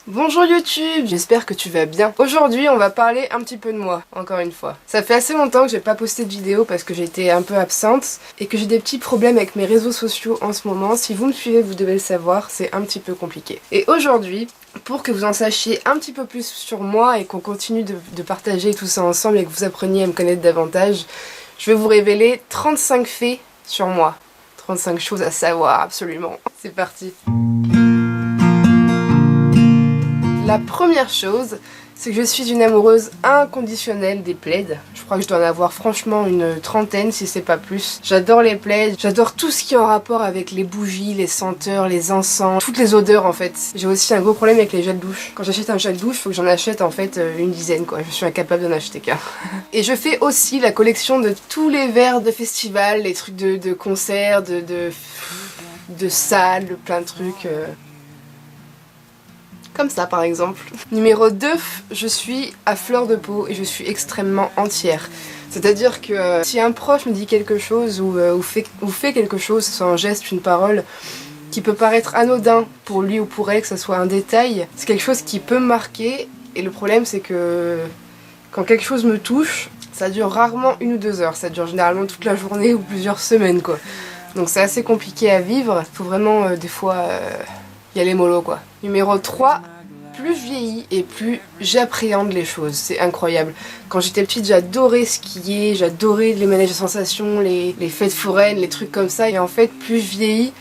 Bonjour YouTube, j'espère que tu vas bien. Aujourd'hui on va parler un petit peu de moi, encore une fois. Ça fait assez longtemps que j'ai pas posté de vidéo parce que j'étais un peu absente et que j'ai des petits problèmes avec mes réseaux sociaux en ce moment. Si vous me suivez, vous devez le savoir, c'est un petit peu compliqué. Et aujourd'hui, pour que vous en sachiez un petit peu plus sur moi et qu'on continue de partager tout ça ensemble et que vous appreniez à me connaître davantage, je vais vous révéler 35 faits sur moi. 35 choses à savoir, absolument. C'est parti. La première chose, c'est que je suis une amoureuse inconditionnelle des plaids. Je crois que je dois en avoir franchement une trentaine si c'est pas plus. J'adore les plaids, j'adore tout ce qui est en rapport avec les bougies, les senteurs, les encens, toutes les odeurs en fait. J'ai aussi un gros problème avec les gels douche. Quand j'achète un gel douche, faut que j'en achète en fait une dizaine quoi. Je suis incapable d'en acheter qu'un. Et je fais aussi la collection de tous les verres de festival, les trucs de concerts, de salles, de plein de trucs. Comme ça par exemple. Numéro 2, je suis à fleur de peau et je suis extrêmement entière. C'est-à-dire que si un proche me dit quelque chose ou fait quelque chose, que ce soit un geste, une parole, qui peut paraître anodin pour lui ou pour elle, que ce soit un détail, c'est quelque chose qui peut me marquer. Et le problème c'est que quand quelque chose me touche, ça dure rarement 1 ou 2 heures, ça dure généralement toute la journée ou plusieurs semaines quoi. Donc c'est assez compliqué à vivre, faut vraiment des fois y aller mollo quoi. Numéro 3, plus je vieillis et plus j'appréhende les choses, c'est incroyable. Quand j'étais petite, j'adorais skier, j'adorais les manèges de sensations, les fêtes foraines, les trucs comme ça. Et en fait, plus je vieillis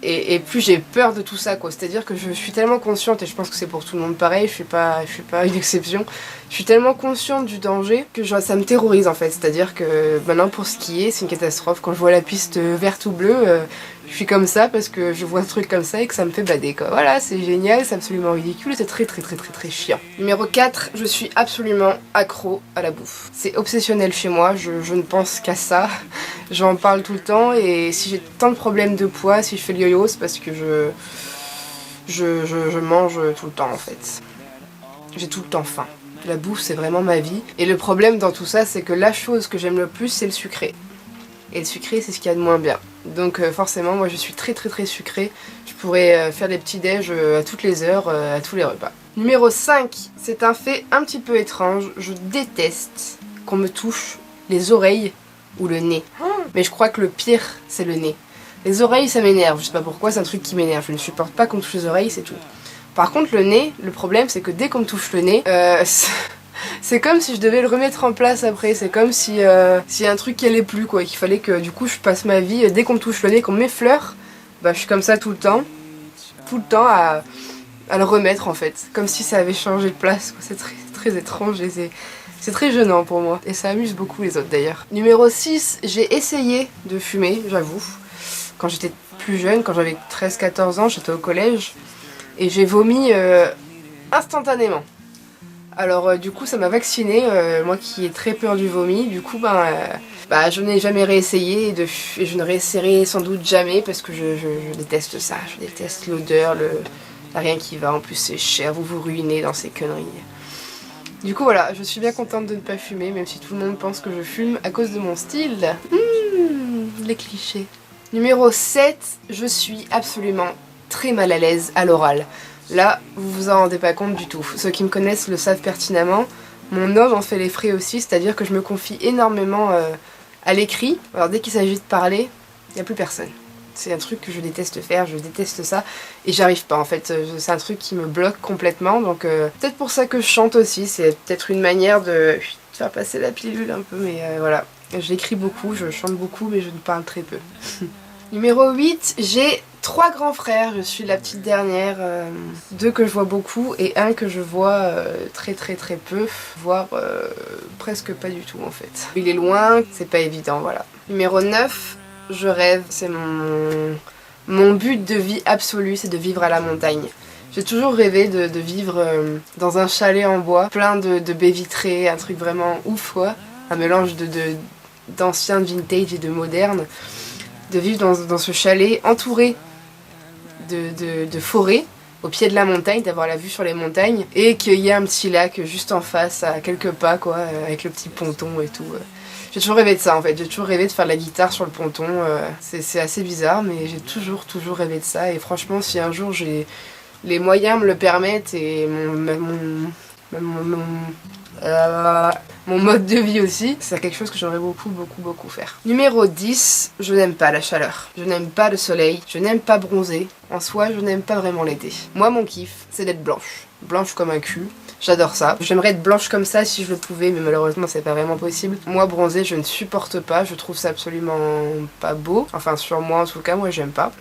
et plus j'ai peur de tout ça quoi. C'est-à-dire que je suis tellement consciente, et je pense que c'est pour tout le monde pareil, je suis pas une exception. Je suis tellement consciente du danger que ça me terrorise en fait. C'est-à-dire que maintenant pour skier, c'est une catastrophe. Quand je vois la piste verte ou bleue, je suis comme ça parce que je vois un truc comme ça et que ça me fait bader quoi. Voilà, c'est génial, c'est absolument ridicule, c'est très chiant. Numéro 4, je suis absolument accro à la bouffe. C'est obsessionnel chez moi, je ne pense qu'à ça. J'en parle tout le temps et si j'ai tant de problèmes de poids, si je fais le yo-yo, c'est parce que je mange tout le temps en fait. J'ai tout le temps faim. La bouffe c'est vraiment ma vie. Et le problème dans tout ça, c'est que la chose que j'aime le plus, c'est le sucré. Et le sucré, c'est ce qu'il y a de moins bien. Donc forcément, moi je suis très sucrée. Je pourrais faire des petits déj à toutes les heures, à tous les repas. Numéro 5, c'est un fait un petit peu étrange. Je déteste qu'on me touche les oreilles ou le nez. Mais je crois que le pire, c'est le nez. Les oreilles, ça m'énerve. Je sais pas pourquoi, c'est un truc qui m'énerve. Je ne supporte pas qu'on me touche les oreilles, c'est tout. Par contre, le nez, le problème, c'est que dès qu'on me touche le nez, c'est comme si je devais le remettre en place après, c'est comme si s'il y a un truc qui allait plus quoi, qu'il fallait que du coup je passe ma vie, dès qu'on me touche le nez, qu'on m'effleure, bah je suis comme ça tout le temps à le remettre en fait, comme si ça avait changé de place, c'est très étrange et c'est très gênant pour moi, et ça amuse beaucoup les autres d'ailleurs. Numéro 6, j'ai essayé de fumer, j'avoue, quand j'étais plus jeune, quand j'avais 13-14 ans, j'étais au collège, et j'ai vomi instantanément. Alors du coup ça m'a vaccinée, moi qui ai très peur du vomi, du coup je n'ai jamais réessayé et je ne réessayerai sans doute jamais parce que je déteste ça, je déteste l'odeur, rien qui va, en plus c'est cher, vous vous ruinez dans ces conneries. Du coup voilà, je suis bien contente de ne pas fumer, même si tout le monde pense que je fume à cause de mon style. Les clichés. Numéro 7, je suis absolument très mal à l'aise à l'oral. Là, vous vous en rendez pas compte du tout. Ceux qui me connaissent le savent pertinemment. Mon homme en fait les frais aussi, c'est-à-dire que je me confie énormément à l'écrit. Alors dès qu'il s'agit de parler, il n'y a plus personne. C'est un truc que je déteste faire, je déteste ça. Et j'arrive pas en fait, c'est un truc qui me bloque complètement. Donc peut-être pour ça que je chante aussi, c'est peut-être une manière de faire passer la pilule un peu. Mais voilà, j'écris beaucoup, je chante beaucoup, mais je ne parle très peu. Numéro 8, j'ai 3 grands frères, je suis la petite dernière, 2 que je vois beaucoup et 1 que je vois très peu, voire presque pas du tout en fait. Il est loin, c'est pas évident, voilà. Numéro 9, je rêve, c'est mon but de vie absolu, c'est de vivre à la montagne. J'ai toujours rêvé de vivre dans un chalet en bois, plein de baies vitrées, un truc vraiment ouf quoi, un mélange d'ancien vintage et de moderne. De vivre dans ce chalet entouré de forêts au pied de la montagne, d'avoir la vue sur les montagnes et qu'il y ait un petit lac juste en face à quelques pas quoi, avec le petit ponton et tout. J'ai toujours rêvé de ça en fait, j'ai toujours rêvé de faire de la guitare sur le ponton, c'est assez bizarre mais j'ai toujours rêvé de ça et franchement si un jour j'ai les moyens me le permettent et mon mode de vie aussi, c'est quelque chose que j'aimerais beaucoup faire. Numéro 10, je n'aime pas la chaleur. Je n'aime pas le soleil, je n'aime pas bronzer. En soi, je n'aime pas vraiment l'été. Moi, mon kiff, c'est d'être blanche. Blanche comme un cul. J'adore ça. J'aimerais être blanche comme ça si je le pouvais, mais malheureusement c'est pas vraiment possible. Moi bronzer je ne supporte pas, je trouve ça absolument pas beau. Enfin sur moi en tout cas, moi j'aime pas.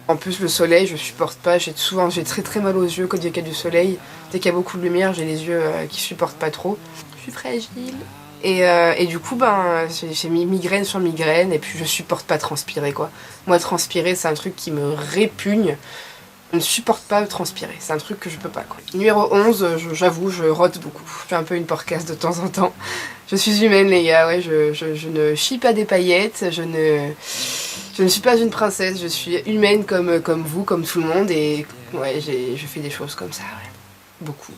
En plus le soleil je supporte pas, j'ai très mal aux yeux quand il y a du soleil. Dès qu'il y a beaucoup de lumière j'ai les yeux qui supportent pas trop. Je suis fragile. Et du coup ben j'ai mis migraine sur migraine et puis je supporte pas transpirer quoi. Moi transpirer c'est un truc qui me répugne. Je ne supporte pas transpirer, c'est un truc que je peux pas quoi. Numéro 11, j'avoue, je rote beaucoup. Je suis un peu une porcasse de temps en temps. Je suis humaine les gars, ouais, je ne chie pas des paillettes, je ne suis pas une princesse, je suis humaine comme vous, comme tout le monde et ouais, je fais des choses comme ça, ouais. Beaucoup.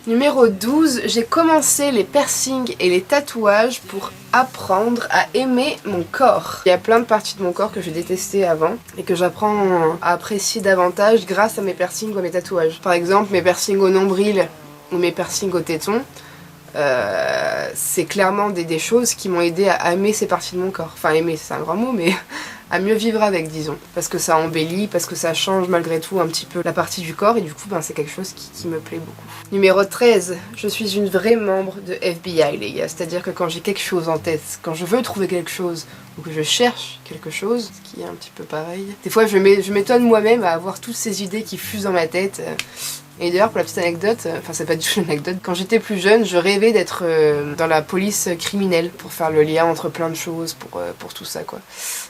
Numéro 12, j'ai commencé les piercings et les tatouages pour apprendre à aimer mon corps. Il y a plein de parties de mon corps que je détestais avant et que j'apprends à apprécier davantage grâce à mes piercings ou à mes tatouages. Par exemple, mes piercings au nombril ou mes piercings au téton, c'est clairement des choses qui m'ont aidé à aimer ces parties de mon corps. Enfin aimer c'est un grand mot mais à mieux vivre avec disons. Parce que ça embellit, parce que ça change malgré tout un petit peu la partie du corps et du coup ben, c'est quelque chose qui me plaît beaucoup. Numéro 13, je suis une vraie membre de FBI les gars. C'est-à-dire que quand j'ai quelque chose en tête, quand je veux trouver quelque chose ou que je cherche quelque chose, ce qui est un petit peu pareil. Des fois je m'étonne moi-même à avoir toutes ces idées qui fusent dans ma tête. Et d'ailleurs, pour la petite anecdote, enfin c'est pas du tout une anecdote, quand j'étais plus jeune, je rêvais d'être dans la police criminelle pour faire le lien entre plein de choses, pour tout ça quoi.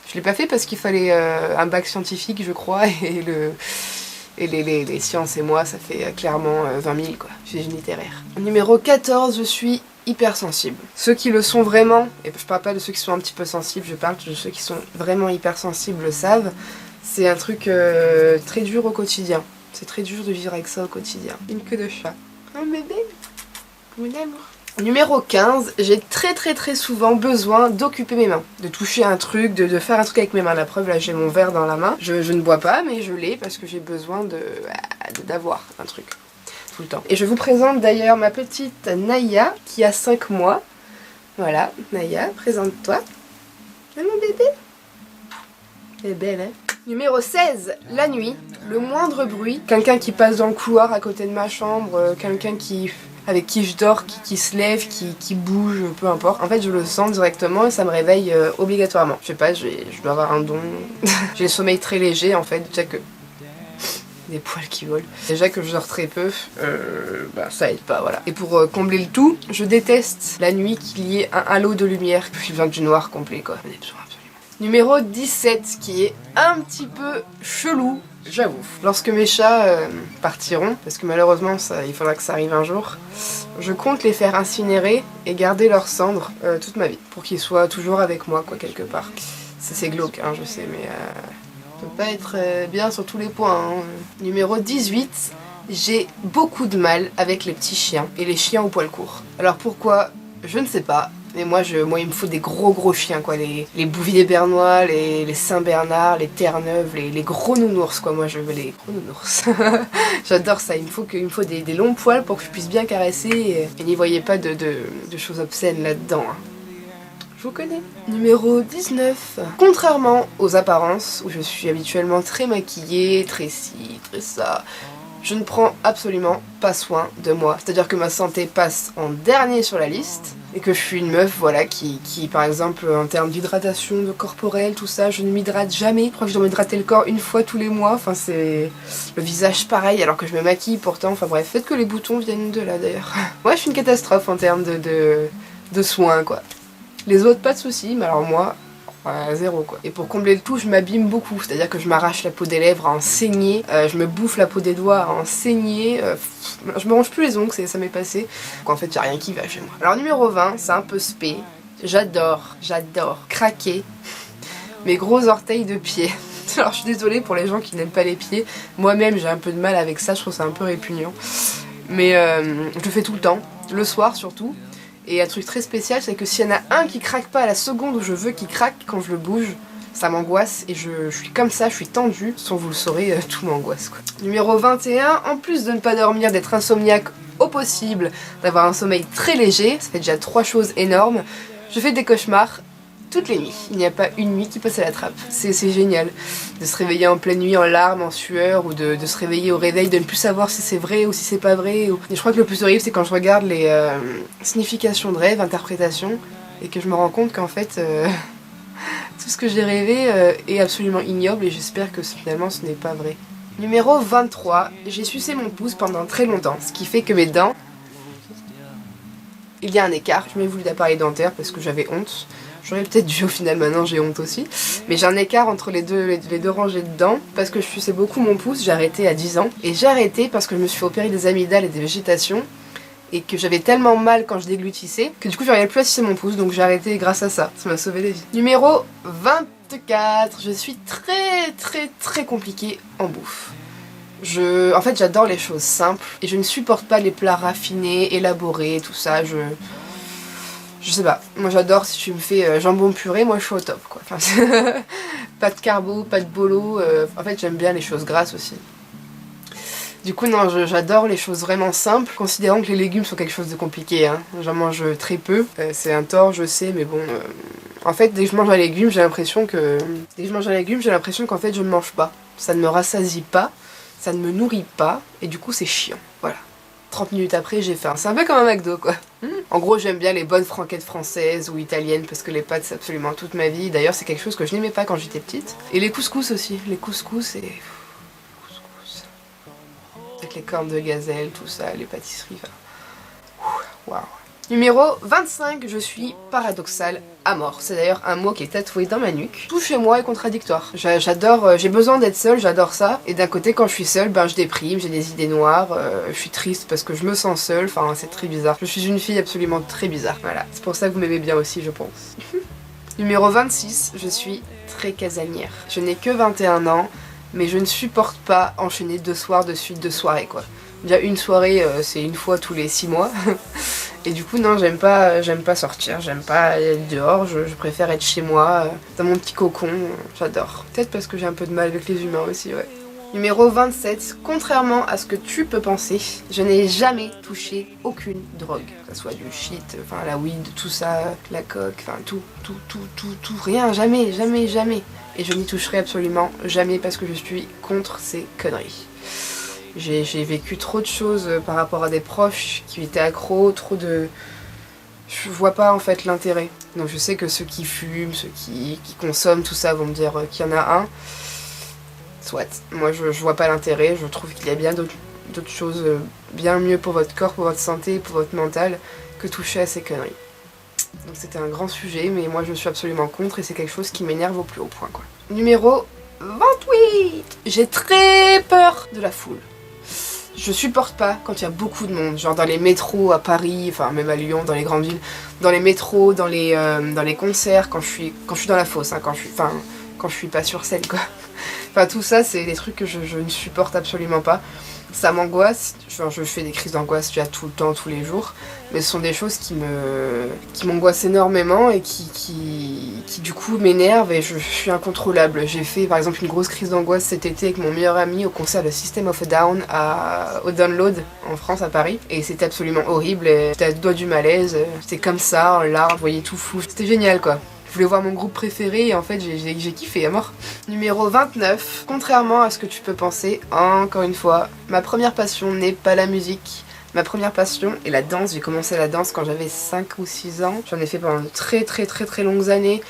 Je l'ai pas fait parce qu'il fallait un bac scientifique je crois, et les sciences et moi ça fait clairement 20 000 quoi, je suis une littéraire. Numéro 14, je suis hypersensible. Ceux qui le sont vraiment, et je parle pas de ceux qui sont un petit peu sensibles, je parle de ceux qui sont vraiment hypersensibles le savent, c'est un truc très dur au quotidien. C'est très dur de vivre avec ça au quotidien. Une queue de chat. Un bébé. Mon amour. Numéro 15, j'ai très souvent besoin d'occuper mes mains. De toucher un truc, de faire un truc avec mes mains. La preuve, là j'ai mon verre dans la main. Je ne bois pas mais je l'ai parce que j'ai besoin d'avoir un truc. Tout le temps. Et je vous présente d'ailleurs ma petite Naya qui a 5 mois. Voilà, Naya, présente-toi. Ah mon bébé. Elle est belle hein. Numéro 16, la nuit, le moindre bruit, quelqu'un qui passe dans le couloir à côté de ma chambre, quelqu'un avec qui je dors, qui se lève, qui bouge, peu importe. En fait, je le sens directement et ça me réveille obligatoirement. Je sais pas, je dois avoir un don. J'ai le sommeil très léger en fait, déjà que... des poils qui volent. Déjà que je dors très peu, bah ça aide pas, voilà. Et pour combler le tout, je déteste la nuit qu'il y ait un halo de lumière. J'ai besoin du noir complet quoi. Numéro 17, qui est un petit peu chelou, j'avoue. Lorsque mes chats partiront, parce que malheureusement il faudra que ça arrive un jour, je compte les faire incinérer et garder leurs cendres toute ma vie, pour qu'ils soient toujours avec moi, quoi, quelque part. C'est glauque, hein, je sais, mais ça peut pas être bien sur tous les points. Hein. Numéro 18, j'ai beaucoup de mal avec les petits chiens et les chiens aux poils courts. Alors pourquoi? Je ne sais pas. Mais moi il me faut des gros chiens quoi, les Bouvier bernois, les Saint-Bernard, les Terre-Neuve, les gros nounours quoi, moi je veux les gros nounours. J'adore ça, il me faut des longs poils pour que je puisse bien caresser et n'y voyez pas de choses obscènes là-dedans. Hein. Je vous connais. Numéro 19. Contrairement aux apparences, où je suis habituellement très maquillée, très ci, très ça, je ne prends absolument pas soin de moi. C'est-à-dire que ma santé passe en dernier sur la liste et que je suis une meuf voilà, qui par exemple en termes d'hydratation, de corporelle, tout ça, je ne m'hydrate jamais. Je crois que je dois m'hydrater le corps une fois tous les mois. Enfin c'est le visage pareil alors que je me maquille pourtant. Enfin bref, peut-être que les boutons viennent de là d'ailleurs. Moi je suis une catastrophe en termes de soins quoi. Les autres pas de soucis, mais alors moi... zéro quoi. Et pour combler le tout, je m'abîme beaucoup, c'est-à-dire que je m'arrache la peau des lèvres à en saigner, je me bouffe la peau des doigts à en saigner, je me range plus les ongles, ça m'est passé. Donc en fait, y'a rien qui va chez moi. Alors numéro 20, c'est un peu spé. J'adore craquer mes gros orteils de pied. Alors je suis désolée pour les gens qui n'aiment pas les pieds, moi-même j'ai un peu de mal avec ça, je trouve ça un peu répugnant. Mais je le fais tout le temps, le soir surtout. Et un truc très spécial, c'est que s'il y en a un qui craque pas à la seconde où je veux qu'il craque, quand je le bouge, Ça m'angoisse et je suis comme ça, je suis tendue. Sans vous le saurez, tout m'angoisse quoi. Numéro 21, en plus de ne pas dormir, d'être insomniaque au possible, d'avoir un sommeil très léger, ça fait déjà 3 choses énormes, je fais des cauchemars toutes les nuits. Il n'y a pas une nuit qui passe à la trappe. C'est génial. De se réveiller en pleine nuit en larmes, en sueur, ou de se réveiller au réveil, de ne plus savoir si c'est vrai ou si c'est pas vrai. Et je crois que le plus horrible, c'est quand je regarde les significations de rêve, interprétations, et que je me rends compte qu'en fait, tout ce que j'ai rêvé est absolument ignoble, et j'espère que finalement ce n'est pas vrai. Numéro 23, j'ai sucé mon pouce pendant très longtemps, ce qui fait que mes dents... Il y a un écart. Je m'ai voulu d'appareil dentaire parce que j'avais honte. J'aurais peut-être dû au final, maintenant j'ai honte aussi. Mais j'ai un écart entre les deux rangées de dents parce que je suçais beaucoup mon pouce, j'ai arrêté à 10 ans. Et j'ai arrêté parce que je me suis fait opérer des amygdales et des végétations et que j'avais tellement mal quand je déglutissais que du coup j'arrivais plus à sucer mon pouce, donc j'ai arrêté grâce à ça. Ça m'a sauvé la vie. Numéro 24, je suis très compliquée en bouffe. En fait j'adore les choses simples et je ne supporte pas les plats raffinés, élaborés, tout ça. Je sais pas, moi j'adore si tu me fais jambon puré, moi je suis au top quoi. Enfin, pas de carbo, pas de bolo, en fait j'aime bien les choses grasses aussi. Du coup non, j'adore les choses vraiment simples, considérant que les légumes sont quelque chose de compliqué, hein. J'en mange très peu, c'est un tort je sais, mais bon... En fait dès que je mange un légume, j'ai l'impression que... qu'en fait je ne mange pas. Ça ne me rassasie pas, ça ne me nourrit pas, et du coup c'est chiant, voilà. 30 minutes après j'ai faim, c'est un peu comme un McDo quoi. En gros j'aime bien les bonnes franquettes françaises ou italiennes parce que les pâtes c'est absolument toute ma vie. D'ailleurs c'est quelque chose que je n'aimais pas quand j'étais petite. Et les couscous aussi, les couscous et... couscous. Avec les cornes de gazelle, tout ça, les pâtisseries, enfin... Waouh. Numéro 25, je suis paradoxale à mort. C'est d'ailleurs un mot qui est tatoué dans ma nuque. Tout chez moi est contradictoire. J'adore, j'ai besoin d'être seule, j'adore ça. Et d'un côté, quand je suis seule, ben je déprime, j'ai des idées noires, je suis triste parce que je me sens seule. Enfin, c'est très bizarre. Je suis une fille absolument très bizarre. Voilà, c'est pour ça que vous m'aimez bien aussi, je pense. Numéro 26, je suis très casanière. Je n'ai que 21 ans, mais je ne supporte pas enchaîner 2 soirs de suite de soirée, quoi. Déjà une soirée, c'est une fois tous les 6 mois. Et du coup non, j'aime pas sortir, j'aime pas être dehors, je préfère être chez moi, dans mon petit cocon, j'adore. Peut-être parce que j'ai un peu de mal avec les humains aussi, ouais. Numéro 27, contrairement à ce que tu peux penser, je n'ai jamais touché aucune drogue. Que ce soit du shit, enfin la weed, tout ça, la coke, enfin tout, rien, jamais. Et je n'y toucherai absolument jamais parce que je suis contre ces conneries. J'ai vécu trop de choses par rapport à des proches qui étaient accros, je vois pas en fait l'intérêt. Donc je sais que ceux qui fument, ceux qui consomment tout ça vont me dire qu'il y en a un. Soit. Moi je vois pas l'intérêt, je trouve qu'il y a bien d'autres choses bien mieux pour votre corps, pour votre santé, pour votre mental que toucher à ces conneries. Donc c'était un grand sujet, mais moi je suis absolument contre et c'est quelque chose qui m'énerve au plus haut point quoi. Numéro 28. J'ai très peur de la foule. Je supporte pas quand il y a beaucoup de monde, genre dans les métros à Paris, enfin même à Lyon, dans les grandes villes, dans les métros, dans les concerts, quand je suis dans la fosse, hein, quand je suis pas sur scène quoi. Enfin tout ça c'est des trucs que je ne supporte absolument pas. Ça m'angoisse, je fais des crises d'angoisse déjà tout le temps, tous les jours, mais ce sont des choses qui m'angoissent énormément et qui du coup m'énervent et je suis incontrôlable. J'ai fait par exemple une grosse crise d'angoisse cet été avec mon meilleur ami au concert de System of a Down au Download en France à Paris et c'était absolument horrible, j'étais à deux doigts du malaise, j'étais comme ça en larmes, je voyais tout flou, c'était génial quoi. Je voulais voir mon groupe préféré et en fait j'ai kiffé à mort. Numéro 29, contrairement à ce que tu peux penser, encore une fois, ma première passion n'est pas la musique. Ma première passion est la danse. J'ai commencé la danse quand j'avais 5 ou 6 ans. J'en ai fait pendant de très longues années.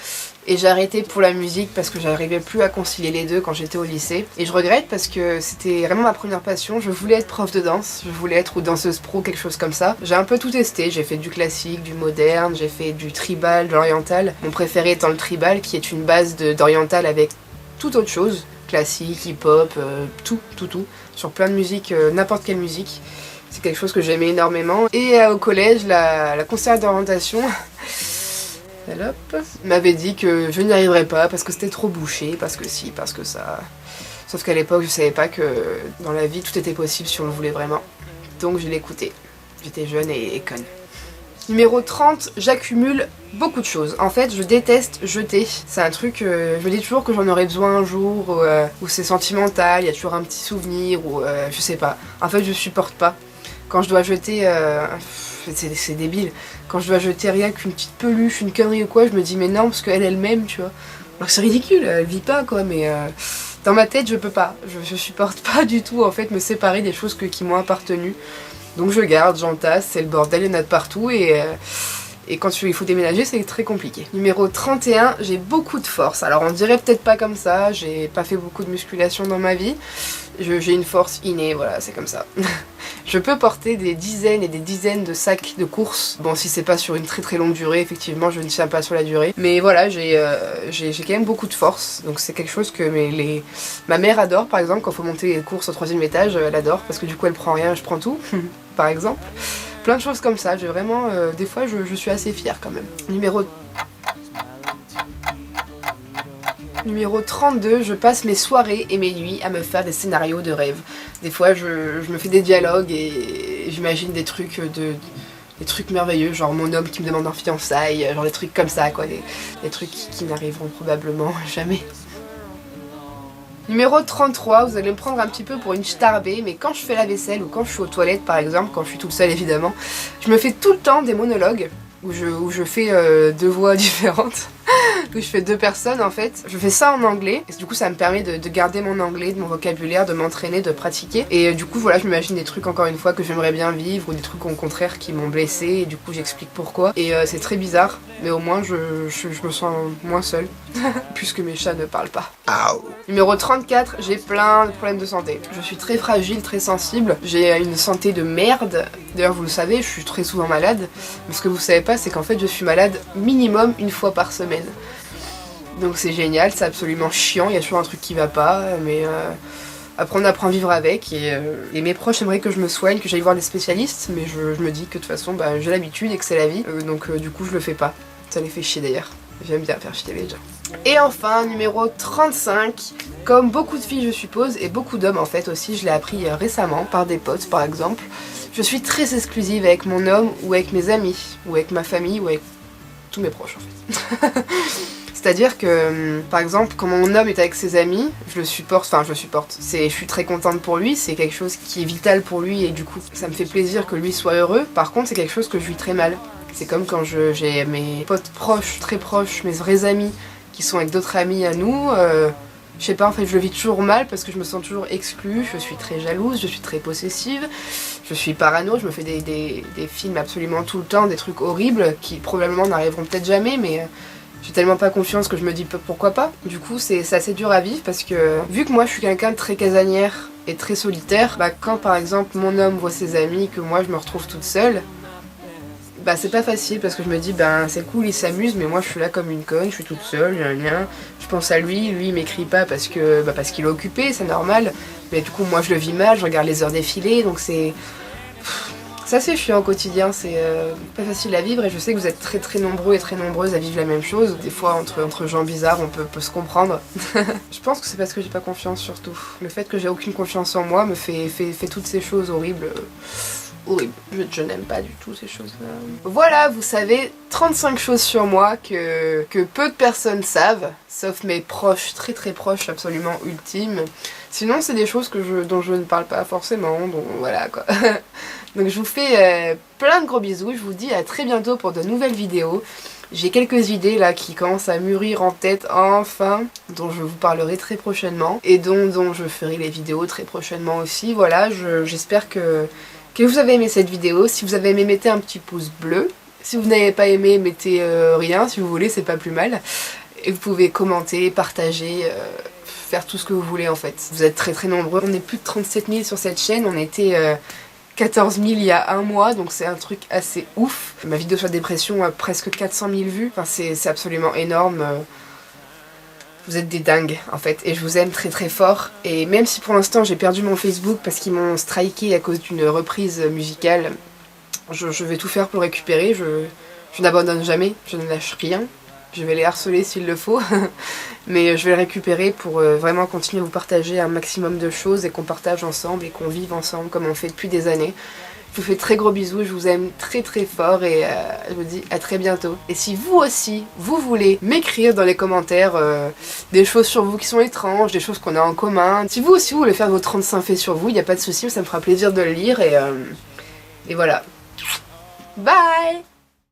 Et j'ai arrêté pour la musique parce que j'arrivais plus à concilier les deux quand j'étais au lycée. Et je regrette parce que c'était vraiment ma première passion. Je voulais être prof de danse, je voulais être ou danseuse pro, quelque chose comme ça. J'ai un peu tout testé, j'ai fait du classique, du moderne, j'ai fait du tribal, de l'oriental. Mon préféré étant le tribal qui est une base d'oriental avec toute autre chose. Classique, hip-hop, tout. Sur plein de musiques, n'importe quelle musique. C'est quelque chose que j'aimais énormément. Et au collège, la conseillère d'orientation... m'avait dit que je n'y arriverais pas parce que c'était trop bouché, parce que si, parce que ça. Sauf qu'à l'époque je savais pas que dans la vie tout était possible si on le voulait vraiment. Donc je l'écoutais. J'étais jeune et conne. Numéro 30, j'accumule beaucoup de choses. En fait, je déteste jeter. C'est un truc, je me dis toujours que j'en aurais besoin un jour, où c'est sentimental, il y a toujours un petit souvenir, ou je sais pas. En fait, je supporte pas. Quand je dois jeter, c'est débile. Quand je dois jeter rien qu'une petite peluche, une connerie ou quoi, je me dis mais non, parce qu'elle elle-même, tu vois. Alors c'est ridicule, elle vit pas quoi, mais dans ma tête, je peux pas. Je supporte pas du tout, en fait, me séparer des choses qui m'ont appartenu. Donc je garde, j'entasse, c'est le bordel, il y en a de partout et quand il faut déménager, c'est très compliqué. Numéro 31, j'ai beaucoup de force. Alors on dirait peut-être pas comme ça, j'ai pas fait beaucoup de musculation dans ma vie. J'ai une force innée, voilà, c'est comme ça. Je peux porter des dizaines et des dizaines de sacs de course. Bon, si c'est pas sur une très très longue durée, effectivement, je ne tiens pas sur la durée. Mais voilà, j'ai quand même beaucoup de force. Donc c'est quelque chose que ma mère adore, par exemple, quand il faut monter les courses au 3e étage, elle adore, parce que du coup elle prend rien, je prends tout, par exemple. Plein de choses comme ça, j'ai vraiment... des fois, je suis assez fière quand même. Numéro 32, je passe mes soirées et mes nuits à me faire des scénarios de rêve. Des fois, je me fais des dialogues et j'imagine des trucs des trucs merveilleux, genre mon homme qui me demande en fiançailles, genre des trucs comme ça, quoi. Des trucs qui n'arriveront probablement jamais. Numéro 33, vous allez me prendre un petit peu pour une starbée, mais quand je fais la vaisselle ou quand je suis aux toilettes par exemple, quand je suis toute seule évidemment, je me fais tout le temps des monologues où je fais 2 voix différentes. Où je fais 2 personnes en fait. Je fais ça en anglais et du coup ça me permet de garder mon anglais, de mon vocabulaire, de m'entraîner, de pratiquer. Et du coup voilà, je m'imagine des trucs encore une fois que j'aimerais bien vivre ou des trucs au contraire qui m'ont blessée et du coup j'explique pourquoi. Et c'est très bizarre, mais au moins je me sens moins seule puisque mes chats ne parlent pas. Ow. Numéro 34, j'ai plein de problèmes de santé. Je suis très fragile, très sensible. J'ai une santé de merde. D'ailleurs vous le savez, je suis très souvent malade. Mais ce que vous savez pas, c'est qu'en fait je suis malade minimum 1 fois par semaine. Donc c'est génial, c'est absolument chiant, il y a toujours un truc qui va pas, mais après on apprend à vivre avec et mes proches aimeraient que je me soigne, que j'aille voir des spécialistes, mais je me dis que de toute façon bah, j'ai l'habitude et que c'est la vie, donc du coup je le fais pas. Ça les fait chier d'ailleurs, j'aime bien faire chier les gens. Et enfin, numéro 35, comme beaucoup de filles je suppose, et beaucoup d'hommes en fait aussi, je l'ai appris récemment par des potes par exemple, je suis très exclusive avec mon homme ou avec mes amis, ou avec ma famille, ou avec tous mes proches en fait. C'est-à-dire que, par exemple, quand mon homme est avec ses amis, je suis très contente pour lui, c'est quelque chose qui est vital pour lui et du coup, ça me fait plaisir que lui soit heureux. Par contre, c'est quelque chose que je vis très mal. C'est comme quand j'ai mes potes proches, très proches, mes vrais amis, qui sont avec d'autres amis à nous, je sais pas, en fait, je le vis toujours mal parce que je me sens toujours exclue, je suis très jalouse, je suis très possessive, je suis parano, je me fais des films absolument tout le temps, des trucs horribles qui probablement n'arriveront peut-être jamais, mais... j'ai tellement pas confiance que je me dis pourquoi pas. Du coup c'est assez dur à vivre parce que vu que moi je suis quelqu'un de très casanière et très solitaire, bah quand par exemple mon homme voit ses amis, que moi je me retrouve toute seule, bah c'est pas facile parce que je me dis ben c'est cool, il s'amuse mais moi je suis là comme une conne, je suis toute seule, je pense à lui il m'écrit pas parce qu'il est occupé, c'est normal, mais du coup moi je le vis mal, je regarde les heures défiler donc c'est... C'est assez chiant au quotidien, c'est pas facile à vivre et je sais que vous êtes très très nombreux et très nombreuses à vivre la même chose. Des fois entre gens bizarres on peut se comprendre. Je pense que c'est parce que j'ai pas confiance surtout. Le fait que j'ai aucune confiance en moi me fait toutes ces choses horribles. Horrible. Je n'aime pas du tout ces choses-là. Voilà, vous savez 35 choses sur moi que peu de personnes savent, sauf mes proches, très très proches, absolument ultimes. Sinon c'est des choses dont je ne parle pas forcément, donc voilà quoi. Donc je vous fais plein de gros bisous, je vous dis à très bientôt pour de nouvelles vidéos. J'ai quelques idées là qui commencent à mûrir en tête enfin, dont je vous parlerai très prochainement et dont je ferai les vidéos très prochainement aussi. Voilà, j'espère que vous avez aimé cette vidéo. Si vous avez aimé, mettez un petit pouce bleu. Si vous n'avez pas aimé, mettez rien si vous voulez, c'est pas plus mal. Et vous pouvez commenter, partager, faire tout ce que vous voulez en fait. Vous êtes très très nombreux, on est plus de 37 000 sur cette chaîne, on était 14 000 il y a un mois, donc c'est un truc assez ouf. Ma vidéo sur la dépression a presque 400 000 vues, enfin c'est absolument énorme. Vous êtes des dingues en fait, et je vous aime très très fort. Et même si pour l'instant j'ai perdu mon Facebook parce qu'ils m'ont striké à cause d'une reprise musicale, je vais tout faire pour le récupérer, je n'abandonne jamais, je ne lâche rien. Je vais les harceler s'il le faut, mais je vais les récupérer pour vraiment continuer à vous partager un maximum de choses et qu'on partage ensemble et qu'on vive ensemble comme on fait depuis des années. Je vous fais très gros bisous, je vous aime très très fort et je vous dis à très bientôt. Et si vous aussi, vous voulez m'écrire dans les commentaires des choses sur vous qui sont étranges, des choses qu'on a en commun, si vous aussi vous voulez faire vos 35 faits sur vous, il n'y a pas de souci, ça me fera plaisir de le lire et voilà. Bye!